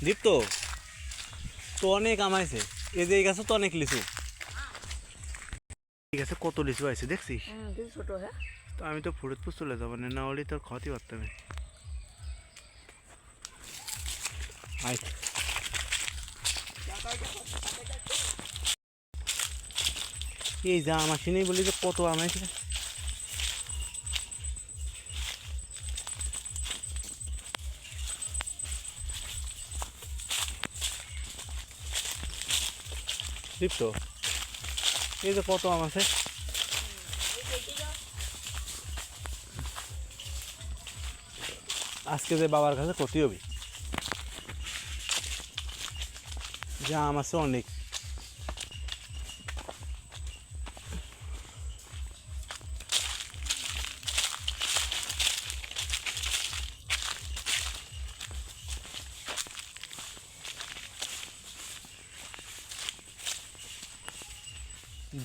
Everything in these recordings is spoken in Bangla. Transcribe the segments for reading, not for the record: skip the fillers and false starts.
দীপ্ত তো অনেক আমাইছে, এই যে এই গাছে তো অনেক লিচু। এই গাছে কত লিচু আছে দেখছিস? ছোট। হ্যাঁ, তো আমি তো ফরিদপুর চলে যাবো, না হলে তোর ক্ষতি করতাম। আয় এই যা আমার সিনেই বলি যে কত আমাইছে। দীপ্ত এই যে কত আম আছে। আজকে যে বাবার কাছে ক্ষতি হবে, যে আম আছে অনেক।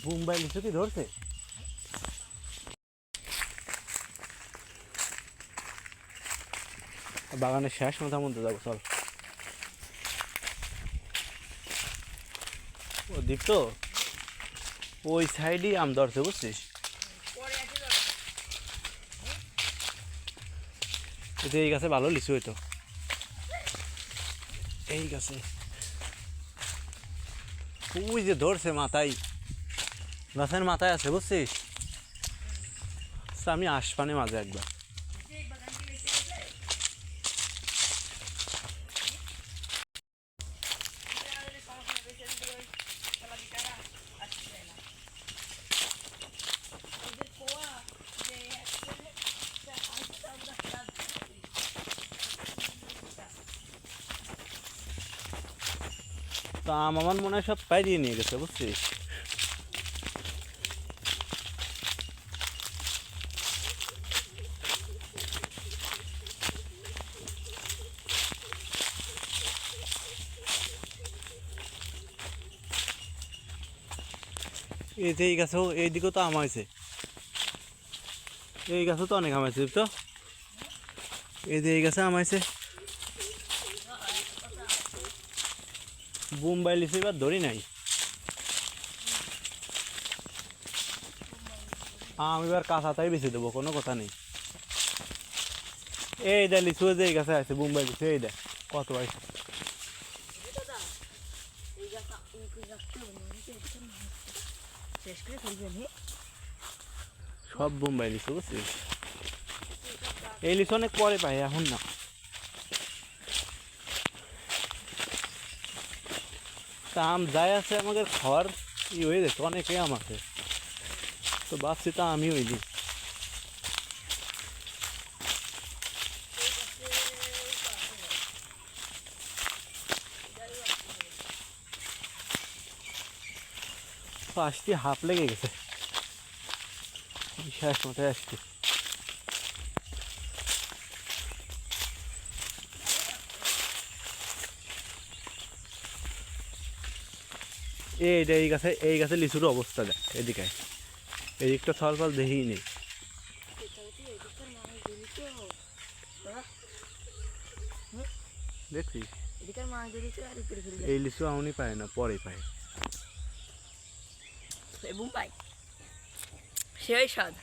বোম্বাই লিচু কি ধরছে? বাগানের শেষ মাথার মধ্যে যাবো, চল। ও দীপ্ত ওই সাইডেই আম ধরছে বুঝছিস? এই গাছে ভালো লিচু হইতো, এই গাছে। ওই যে ধরছে মাথায়, গাছের মাথায় আছে বুঝছিস? আমি আসপানে মাঝে একবার তা আম আমার মনে হয় সব পাইরিয়ে নিয়ে গেছে বুঝছিস? এই যে এই গাছেও এইদিকেও তো আম হয়েছে, এই গাছও তো অনেক আম হয়েছে তো। এই যে এই গাছে আম হয়েছে। বোম্বাই লিচু এবার ধরি নাই, আম এবার কাঁচাটাই বেছে দেবো, কোনো কথা নেই। এই দেখ লিচু যে এই গাছে আছে বোম্বাই লিচু, এই দেখ কত আছে। সব বোম্বাই লিচু বুঝছিস? এই লিচু অনেক পরে পাই, এখন না। তা আম যাই আছে আমাদের খাওয়ার ই হয়ে যেত, অনেকে আম আছে তো ভাবছি তা আমি হইলি। আসতে হাফ লেগে গেছে, শেষ মতো আসছি। এইটা এই গাছে লিচুর অবস্থা দেখ, এদিকে এদিকটা ফল ফল দেখেই নেই। দেখছিস এই লিচু আমনি পায় না, পরে পায়। সেই স্বাদ।